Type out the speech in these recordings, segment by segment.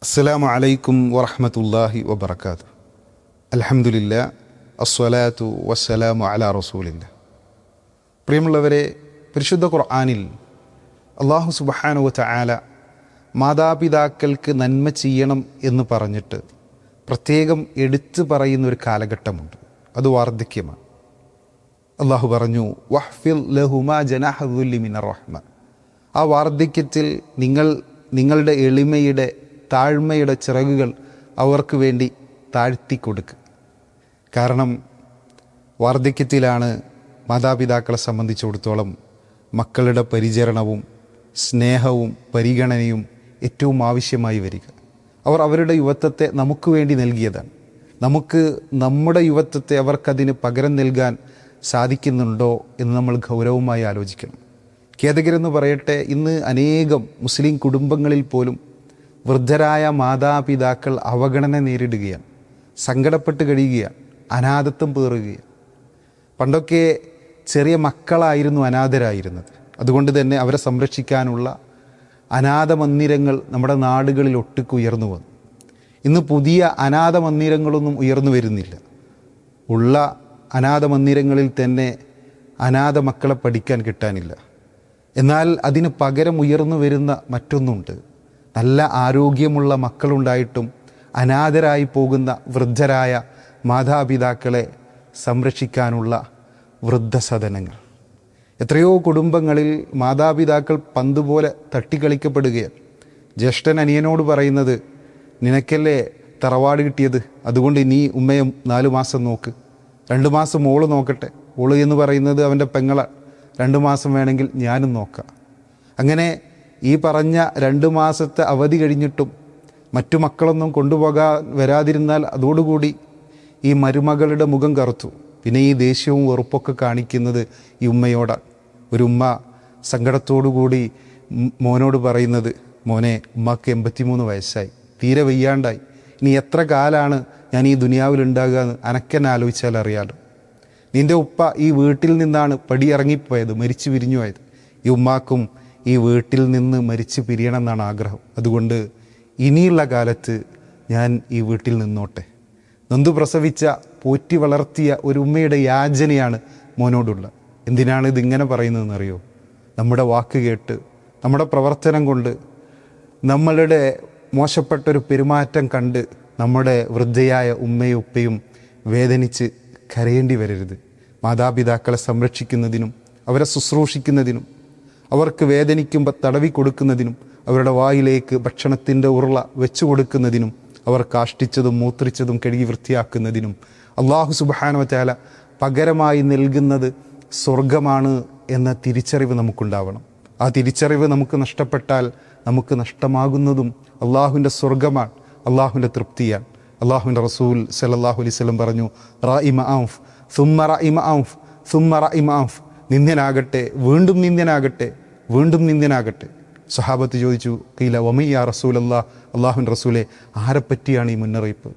അസ്സലാമു അലൈക്കും വറഹ്മത്തുള്ളാഹി വബറകാതുഹു. അൽഹംദുലില്ലാ അസ്സലാത്തു വസ്സലാമു അലാ റസൂലില്ലാ. പ്രിയമുള്ളവരെ, പരിശുദ്ധ ഖുർആനിൽ അല്ലാഹു സുബ്ഹാനഹു വ തആല മാതാപിതാക്കൾക്ക് നന്മ ചെയ്യണം എന്ന് പറഞ്ഞിട്ട് പ്രത്യേകം എടുത്തു പറയുന്നൊരു കാലഘട്ടമുണ്ട്. അത് വാർദ്ധക്യമാണ്. അള്ളാഹു പറഞ്ഞു, വഹ്ഫിൽ ലഹുമാ ജനാഹ ദുല്ലി മിനർ റഹ്മ. ആ വാർദ്ധക്യത്തിൽ നിങ്ങളുടെ എളിമയുടെ താഴ്മയുടെ ചിറകുകൾ അവർക്ക് വേണ്ടി താഴ്ത്തിക്കൊടുക്കുക. കാരണം വാർദ്ധക്യത്തിലാണ് മാതാപിതാക്കളെ സംബന്ധിച്ചിടത്തോളം മക്കളുടെ പരിചരണവും സ്നേഹവും പരിഗണനയും ഏറ്റവും ആവശ്യമായി വരിക. അവർ അവരുടെ യുവത്വത്തെ നമുക്ക് വേണ്ടി നൽകിയതാണ്. നമുക്ക് നമ്മുടെ യുവത്വത്തെ അവർക്കതിന് പകരം നൽകാൻ സാധിക്കുന്നുണ്ടോ എന്ന് നമ്മൾ ഗൗരവമായി ആലോചിക്കണം. ഖേദകരെന്ന് പറയട്ടെ, ഇന്ന് അനേകം മുസ്ലിം കുടുംബങ്ങളിൽ പോലും വൃദ്ധരായ മാതാപിതാക്കൾ അവഗണന നേരിടുകയാണ്, സങ്കടപ്പെട്ട് കഴിയുകയാണ്, അനാഥത്വം പേറുകയാണ്. പണ്ടൊക്കെ ചെറിയ മക്കളായിരുന്നു അനാഥരായിരുന്നത്. അതുകൊണ്ട് തന്നെ അവരെ സംരക്ഷിക്കാനുള്ള അനാഥ മന്ദിരങ്ങൾ നമ്മുടെ നാടുകളിൽ ഒട്ടുക്ക് ഉയർന്നു വന്നു. ഇന്ന് പുതിയ അനാഥ മന്ദിരങ്ങളൊന്നും ഉയർന്നു വരുന്നില്ല. ഉള്ള അനാഥ മന്ദിരങ്ങളിൽ തന്നെ അനാഥ മക്കളെ പഠിക്കാൻ കിട്ടാനില്ല. എന്നാൽ അതിന് പകരം ഉയർന്നു വരുന്ന മറ്റൊന്നുണ്ട്. നല്ല ആരോഗ്യമുള്ള മക്കളുണ്ടായിട്ടും അനാഥരായി പോകുന്ന വൃദ്ധരായ മാതാപിതാക്കളെ സംരക്ഷിക്കാനുള്ള വൃദ്ധസദനങ്ങൾ. എത്രയോ കുടുംബങ്ങളിൽ മാതാപിതാക്കൾ പന്തുപോലെ തട്ടിക്കളിക്കപ്പെടുകയാണ്. ജ്യേഷ്ഠൻ അനിയനോട് പറയുന്നത്, നിനക്കല്ലേ തറവാട് കിട്ടിയത്, അതുകൊണ്ട് നീ ഉമ്മയെ 4 മാസം നോക്ക്, 2 മാസം മോള് നോക്കട്ടെ. ഓള് എന്ന് പറയുന്നത് അവൻ്റെ പെങ്ങള, 2 മാസം വേണമെങ്കിൽ ഞാനും നോക്കാം. അങ്ങനെ ഈ പറഞ്ഞ 2 മാസത്തെ അവധി കഴിഞ്ഞിട്ടും മറ്റു മക്കളൊന്നും കൊണ്ടുപോകാൻ വരാതിരുന്നാൽ അതോടുകൂടി ഈ മരുമകളുടെ മുഖം കറുത്തു. പിന്നെ ഈ ദേഷ്യവും വെറുപ്പൊക്കെ കാണിക്കുന്നത് ഈ ഉമ്മയോടാണ്. ഒരു ഉമ്മ സങ്കടത്തോടുകൂടി മോനോട് പറയുന്നത്, മോനെ, ഉമ്മക്ക് 83 വയസ്സായി, തീരെ വയ്യാണ്ടായി, ഇനി എത്ര കാലമാണ് ഞാൻ ഈ ദുനിയാവിലുണ്ടാകുക എന്ന് അനക്കെന്നെ ആലോചിച്ചാൽ അറിയാലോ. നിൻ്റെ ഉപ്പ ഈ വീട്ടിൽ നിന്നാണ് പടിയിറങ്ങിപ്പോയത്, മരിച്ചു പിരിഞ്ഞു പോയത്. ഈ ഉമ്മാക്കും ഈ വീട്ടിൽ നിന്ന് മരിച്ചു പിരിയണം എന്നാണ് ആഗ്രഹം. അതുകൊണ്ട് ഇനിയുള്ള കാലത്ത് ഞാൻ ഈ വീട്ടിൽ നിന്നോട്ടെ. നൊന്തു പ്രസവിച്ച പോറ്റി വളർത്തിയ ഒരു ഉമ്മയുടെ യാചനയാണ് മോനോടുള്ളത്. എന്തിനാണ് ഇതിങ്ങനെ പറയുന്നതെന്നറിയോ? നമ്മുടെ വാക്ക് കേട്ട്, നമ്മുടെ പ്രവർത്തനം കൊണ്ട്, നമ്മളുടെ മോശപ്പെട്ടൊരു പെരുമാറ്റം കണ്ട് നമ്മുടെ വൃദ്ധയായ ഉമ്മയും ഉപ്പയും വേദനിച്ച് കരയേണ്ടി വരരുത്. മാതാപിതാക്കളെ സംരക്ഷിക്കുന്നതിനും അവരെ ശുശ്രൂഷിക്കുന്നതിനും അവർക്ക് വേദനിക്കുമ്പോൾ തടവി കൊടുക്കുന്നതിനും അവരുടെ വായിലേക്ക് ഭക്ഷണത്തിൻ്റെ ഉരുള വെച്ചു കൊടുക്കുന്നതിനും അവർ കാഷ്ടിച്ചതും മൂത്രിച്ചതും കഴുകി വൃത്തിയാക്കുന്നതിനും അല്ലാഹു സുബ്ഹാനഹു വ തആല പകരമായി നൽകുന്നത് സ്വർഗമാണ് എന്ന തിരിച്ചറിവ് നമുക്കുണ്ടാവണം. ആ തിരിച്ചറിവ് നമുക്ക് നഷ്ടപ്പെട്ടാൽ നമുക്ക് നഷ്ടമാകുന്നതും അള്ളാഹുവിൻ്റെ സ്വർഗമാണ്, അള്ളാഹുവിൻ്റെ തൃപ്തിയാണ്. അള്ളാഹുവിൻ്റെ റസൂൽ സല്ലല്ലാഹു അലൈഹി വസല്ലം പറഞ്ഞു, റാഇമ ഔഫ് സുമ്മ റാഇമ ഔഫ് സുമ്മ റാഇമ ഔഫ്. നിന്ദ്യനാകട്ടെ, വീണ്ടും നിന്ദ്യനാകട്ടെ, വീണ്ടും നിന്ദ്യനാകട്ടെ. സ്വഹാബത്ത് ചോദിച്ചു, ഖീല വമൻ യാ റസൂലല്ലാഹ്, അള്ളാഹുവിൻ്റെ റസൂലെ, ആരെപ്പറ്റിയാണ് ഈ മുന്നറിയിപ്പ്?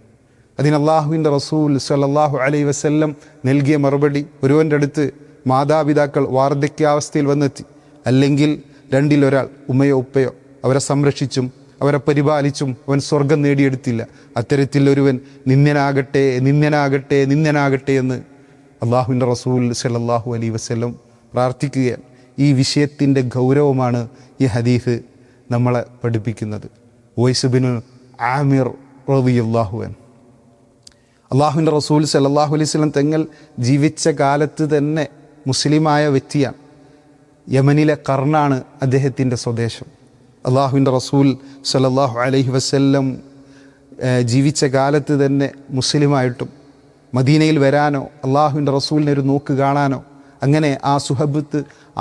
അതിന് അള്ളാഹുവിൻ്റെ റസൂൽ സല്ലല്ലാഹു അലൈഹി വസല്ലം നൽകിയ മറുപടി, ഒരുവൻ്റെ അടുത്ത് മാതാപിതാക്കൾ വാർദ്ധക്യാവസ്ഥയിൽ വന്നെത്തി, അല്ലെങ്കിൽ 2-ൽ 1, ഉമ്മയോ ഉപ്പയോ, അവരെ സംരക്ഷിച്ചും അവരെ പരിപാലിച്ചും അവൻ സ്വർഗം നേടിയെടുത്തില്ല. അത്തരത്തിൽ ഒരുവൻ നിന്ദ്യനാകട്ടെ, നിന്ദ്യനാകട്ടെ, നിന്ദ്യനാകട്ടെ എന്ന് അള്ളാഹുവിൻ്റെ റസൂൽ സല്ലല്ലാഹു അലൈഹി വസല്ലം പ്രാർത്ഥിക്കുകയാണ്. ഈ വിഷയത്തിൻ്റെ ഗൗരവമാണ് ഈ ഹദീസ് നമ്മളെ പഠിപ്പിക്കുന്നത്. ഉവൈസ് ഇബ്നു ആമിർ റളിയല്ലാഹു അൻഹു, അള്ളാഹുവിൻ്റെ റസൂൽ സല്ലല്ലാഹു അലൈഹി വസല്ലം തങ്ങൾ ജീവിച്ച കാലത്ത് തന്നെ മുസ്ലിമായ വ്യക്തിയാണ്. യമനിലെ കർണാണ് അദ്ദേഹത്തിൻ്റെ സ്വദേശം. അള്ളാഹുവിൻ്റെ റസൂൽ സല്ലല്ലാഹു അലൈഹി വസല്ലം ജീവിച്ച കാലത്ത് തന്നെ മുസ്ലിമായിട്ടും മദീനയിൽ വരാനോ അള്ളാഹുവിൻ്റെ റസൂലിനെ ഒരു നോക്ക് കാണാനോ അങ്ങനെ ആ സുഹബത്ത്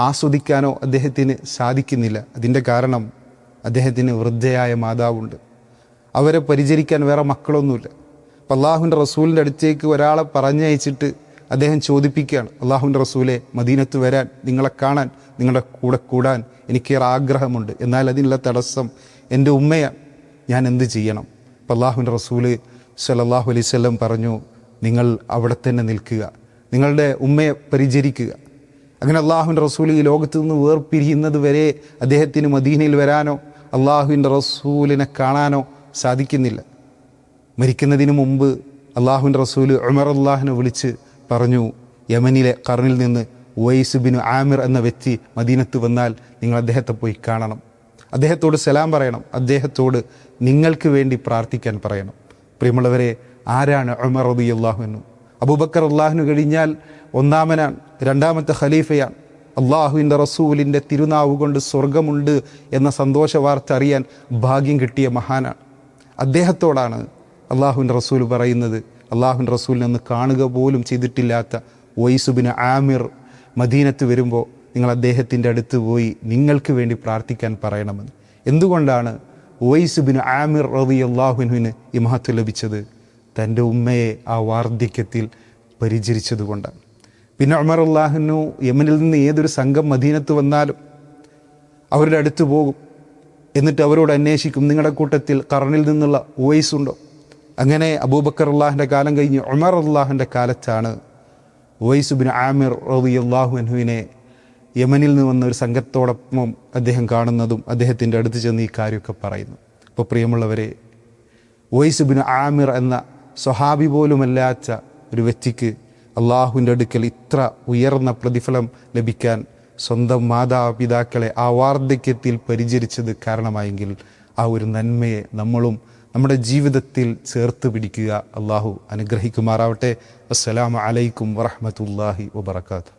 ആസ്വദിക്കാനോ അദ്ദേഹത്തിന് സാധിക്കുന്നില്ല. അതിൻ്റെ കാരണം അദ്ദേഹത്തിന് വൃദ്ധയായ മാതാവുണ്ട്. അവരെ പരിചരിക്കാൻ വേറെ മക്കളൊന്നുമില്ല. അപ്പം അള്ളാഹുവിൻ്റെ റസൂലിൻ്റെ അടുത്തേക്ക് ഒരാളെ പറഞ്ഞയച്ചിട്ട് അദ്ദേഹം ചോദിപ്പിക്കുകയാണ്, അള്ളാഹുവിൻ്റെ റസൂലെ, മദീനത്ത് വരാൻ, നിങ്ങളെ കാണാൻ, നിങ്ങളുടെ കൂടെ കൂടാൻ എനിക്കേറെ ആഗ്രഹമുണ്ട്. എന്നാൽ അതിനുള്ള തടസ്സം എൻ്റെ ഉമ്മയാണ്. ഞാൻ എന്ത് ചെയ്യണം? അപ്പം അള്ളാഹുവിൻ്റെ റസൂല് സല്ലല്ലാഹു അലൈഹി വസല്ലം പറഞ്ഞു, നിങ്ങൾ അവിടെ തന്നെ നിൽക്കുക, നിങ്ങളുടെ ഉമ്മയെ പരിചരിക്കുക. അങ്ങനെ അള്ളാഹുവിൻ്റെ റസൂൽ ഈ ലോകത്ത് നിന്ന് വേർപിരിയുന്നത് വരെ അദ്ദേഹത്തിന് മദീനയിൽ വരാനോ അള്ളാഹുവിൻ്റെ റസൂലിനെ കാണാനോ സാധിക്കുന്നില്ല. മരിക്കുന്നതിന് മുമ്പ് അള്ളാഹുവിൻ്റെ റസൂൽ ഉമർ അള്ളാഹിനെ വിളിച്ച് പറഞ്ഞു, യമനിലെ ഖർനിൽ നിന്ന് ഉവൈസ് ബിൻ ആമിർ എന്ന വ്യക്തി മദീനത്ത് വന്നാൽ നിങ്ങൾ അദ്ദേഹത്തെ പോയി കാണണം, അദ്ദേഹത്തോട് സലാം പറയണം, അദ്ദേഹത്തോട് നിങ്ങൾക്ക് വേണ്ടി പ്രാർത്ഥിക്കാൻ പറയണം. പ്രിയമുള്ളവരെ, ആരാണ് ഉമർ റളിയല്ലാഹു അൻഹു? അബൂബക്കർ അള്ളാഹുവിന് കഴിഞ്ഞാൽ ഒന്നാമനാണ്, രണ്ടാമത്തെ ഖലീഫയാണ്. അള്ളാഹുവിൻ്റെ റസൂലിൻ്റെ തിരുനാവ് കൊണ്ട് സ്വർഗമുണ്ട് എന്ന സന്തോഷ വാർത്ത അറിയാൻ ഭാഗ്യം കിട്ടിയ മഹാനാണ്. അദ്ദേഹത്തോടാണ് അള്ളാഹുവിൻ്റെ റസൂൽ പറയുന്നത്, അള്ളാഹുവിൻ്റെ റസൂലിനെ ഒന്ന് കാണുക പോലും ചെയ്തിട്ടില്ലാത്ത ഉവൈസ് ബിൻ ആമിർ മദീനത്ത് വരുമ്പോൾ നിങ്ങൾ അദ്ദേഹത്തിൻ്റെ അടുത്ത് പോയി നിങ്ങൾക്ക് വേണ്ടി പ്രാർത്ഥിക്കാൻ പറയണമെന്ന്. എന്തുകൊണ്ടാണ് ഉവൈസ് ബിൻ ആമിർ റളിയല്ലാഹു അൻഹുവിന് ഈ മഹത്വം ലഭിച്ചത്? തൻ്റെ ഉമ്മയെ ആ വാർദ്ധക്യത്തിൽ പരിചരിച്ചത് കൊണ്ടാണ്. പിന്നെ ഉമർ അള്ളാഹുനു യമനിൽ നിന്ന് ഏതൊരു സംഘം മദീനത്ത് വന്നാലും അവരുടെ അടുത്ത് പോകും, എന്നിട്ട് അവരോട് അന്വേഷിക്കും, നിങ്ങളുടെ കൂട്ടത്തിൽ ഖർനിൽ നിന്നുള്ള ഉവൈസ് ഉണ്ടോ? അങ്ങനെ അബൂബക്കർ അള്ളാഹിൻ്റെ കാലം കഴിഞ്ഞ് ഉമർ അള്ളാഹിൻ്റെ കാലത്താണ് ഉവൈസ് ബിൻ ആമിർ റളിയല്ലാഹു അൻഹുവിനെ യമനിൽ നിന്ന് വന്ന ഒരു സംഘത്തോടൊപ്പം അദ്ദേഹം കാണുന്നതും അദ്ദേഹത്തിൻ്റെ അടുത്ത് ചെന്ന് ഈ കാര്യമൊക്കെ പറയുന്നു. അപ്പോൾ പ്രിയമുള്ളവരെ, ഉവൈസ് ബിൻ ആമിർ എന്ന സ്വഹാബി പോലുമല്ലാത്ത ഒരു വ്യക്തിക്ക് അള്ളാഹുവിൻ്റെ അടുക്കൽ ഇത്ര ഉയർന്ന പ്രതിഫലം ലഭിക്കാൻ സ്വന്തം മാതാപിതാക്കളെ ആ വാർദ്ധക്യത്തിൽ പരിചരിച്ചത് കാരണമായെങ്കിൽ ആ ഒരു നന്മയെ നമ്മളും നമ്മുടെ ജീവിതത്തിൽ ചേർത്ത് പിടിക്കുക. അള്ളാഹു അനുഗ്രഹിക്കുമാറാവട്ടെ. അസ്സലാമു അലൈക്കും വറഹ്മത്തുള്ളാഹി വബറകാതുഹു.